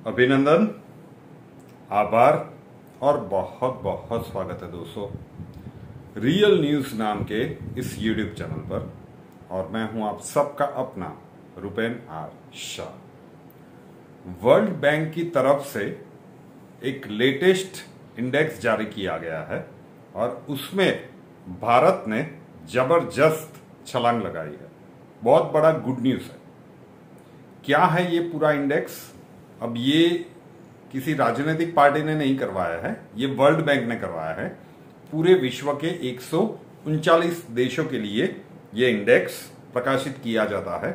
अभिनंदन, आभार और बहुत बहुत स्वागत है दोस्तों रियल न्यूज नाम के इस YouTube चैनल पर। और मैं हूं आप सबका अपना Rupen R Shah. World bank की तरफ से एक लेटेस्ट इंडेक्स जारी किया गया है और उसमें भारत ने जबरदस्त छलांग लगाई है। बहुत बड़ा गुड न्यूज है। क्या है ये पूरा इंडेक्स? अब ये किसी राजनीतिक पार्टी ने नहीं करवाया है, ये वर्ल्ड बैंक ने करवाया है। पूरे विश्व के 139 देशों के लिए ये इंडेक्स प्रकाशित किया जाता है।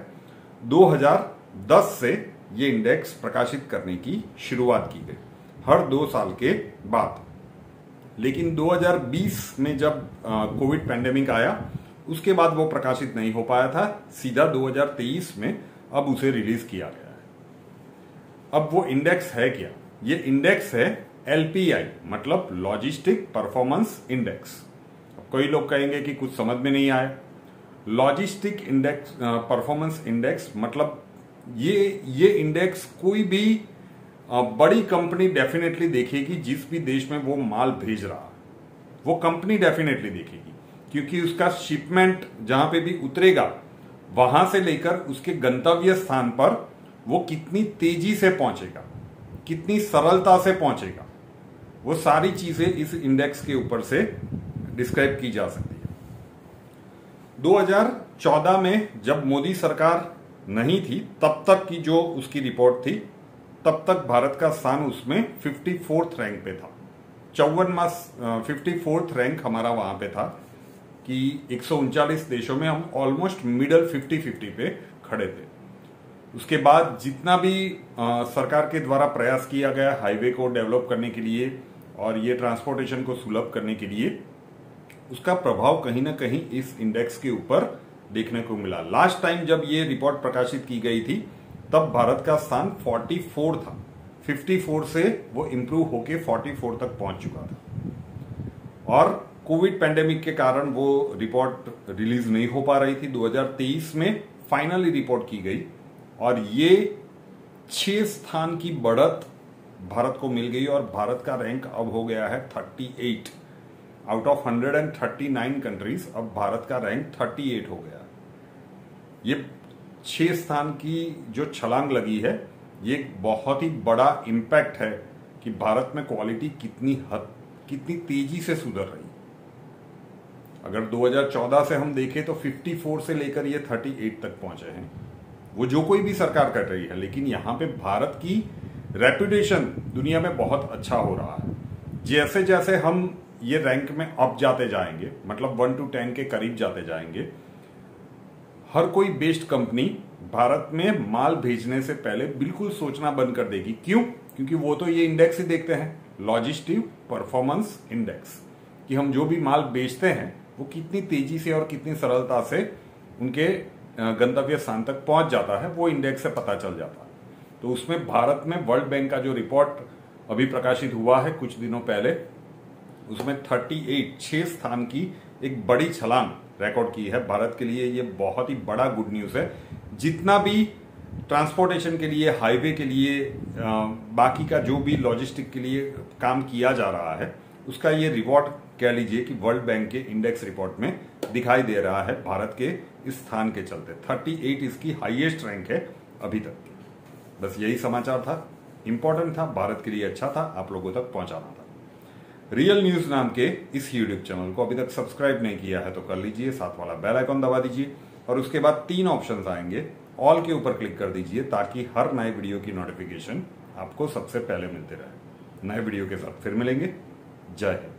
2010 से ये इंडेक्स प्रकाशित करने की शुरुआत की गई, हर 2 साल के बाद। लेकिन 2020 में जब कोविड पैंडेमिक आया, उसके बाद वो प्रकाशित नहीं हो पाया था। सीधा 2023 में अब उसे रिलीज किया गया है। अब वो इंडेक्स है क्या? ये इंडेक्स है LPI, मतलब लॉजिस्टिक परफॉर्मेंस इंडेक्स। अब कोई लोग कहेंगे कि कुछ समझ में नहीं आया। लॉजिस्टिक इंडेक्स परफॉर्मेंस इंडेक्स मतलब ये इंडेक्स कोई भी बड़ी कंपनी डेफिनेटली देखेगी। जिस भी देश में वो माल भेज रहा है वो कंपनी डेफिनेटली देखेगी, क्योंकि उसका शिपमेंट जहां पे भी उतरेगा वहां से लेकर उसके गंतव्य स्थान पर वो कितनी तेजी से पहुंचेगा, कितनी सरलता से पहुंचेगा, वो सारी चीजें इस इंडेक्स के ऊपर से डिस्क्राइब की जा सकती है। 2014 में जब मोदी सरकार नहीं थी, तब तक की जो उसकी रिपोर्ट थी, तब तक भारत का स्थान उसमें 54th रैंक पे था। 54th रैंक हमारा वहां पे था कि 139 देशों में हम ऑलमोस्ट मिडल 50-50 पे खड़े थे। उसके बाद जितना भी सरकार के द्वारा प्रयास किया गया हाईवे को डेवलप करने के लिए और ये ट्रांसपोर्टेशन को सुलभ करने के लिए, उसका प्रभाव कहीं ना कहीं इस इंडेक्स के ऊपर देखने को मिला। लास्ट टाइम जब ये रिपोर्ट प्रकाशित की गई थी, तब भारत का स्थान 44 था। 54 से वो इंप्रूव होके 44 तक पहुंच चुका था। और कोविड पैंडेमिक के कारण वो रिपोर्ट रिलीज नहीं हो पा रही थी। 2023 में फाइनली रिपोर्ट की गई और ये 6 स्थान की बढ़त भारत को मिल गई और भारत का रैंक अब हो गया है 38। आउट ऑफ 139 कंट्रीज अब भारत का रैंक 38 हो गया। ये 6 स्थान की जो छलांग लगी है, ये एक बहुत ही बड़ा इंपैक्ट है कि भारत में क्वालिटी कितनी तेजी से सुधर रही। अगर 2014 से हम देखें तो 54 से लेकर ये 38 तक पहुंचे हैं। वो जो कोई भी सरकार कर रही है, लेकिन यहाँ पे भारत की रेपुटेशन दुनिया में बहुत अच्छा हो रहा है। जैसे जैसे हम ये रैंक में अप जाते जाएंगे, मतलब 1 to 10 के करीब जाते जाएंगे, हर कोई बेस्ड कंपनी भारत में माल भेजने से पहले बिल्कुल सोचना बंद कर देगी। क्यों? क्योंकि वो तो ये इंडेक्स ही देखते हैं, लॉजिस्टिक परफॉर्मेंस इंडेक्स, कि हम जो भी माल बेचते हैं वो कितनी तेजी से और कितनी सरलता से उनके गंतव्य स्थान तक पहुंच जाता है, वो इंडेक्स से पता चल जाता है। तो उसमें भारत में वर्ल्ड बैंक का जो रिपोर्ट अभी प्रकाशित हुआ है कुछ दिनों पहले, उसमें 6 स्थान की एक बड़ी छलांग रिकॉर्ड की है। भारत के लिए ये बहुत ही बड़ा गुड न्यूज है। जितना भी ट्रांसपोर्टेशन के लिए, हाईवे के लिए, बाकी का जो भी लॉजिस्टिक के लिए काम किया जा रहा है, उसका ये रिपोर्ट कह लीजिए कि वर्ल्ड बैंक के इंडेक्स रिपोर्ट में दिखाई दे रहा है भारत के इस स्थान के चलते। 38 इसकी हाईएस्ट रैंक है अभी तक। बस यही समाचार था, इंपॉर्टेंट था, भारत के लिए अच्छा था, आप लोगों तक पहुंचाना था। रियल न्यूज नाम के इस YouTube चैनल को अभी तक सब्सक्राइब नहीं किया है तो कर लीजिए, साथ वाला बेल आइकन दबा दीजिए और उसके बाद 3 ऑप्शंस आएंगे, ऑल के ऊपर क्लिक कर दीजिए ताकि हर नए वीडियो की नोटिफिकेशन आपको सबसे पहले मिलते रहे। नए वीडियो के साथ फिर मिलेंगे। जय हिंद।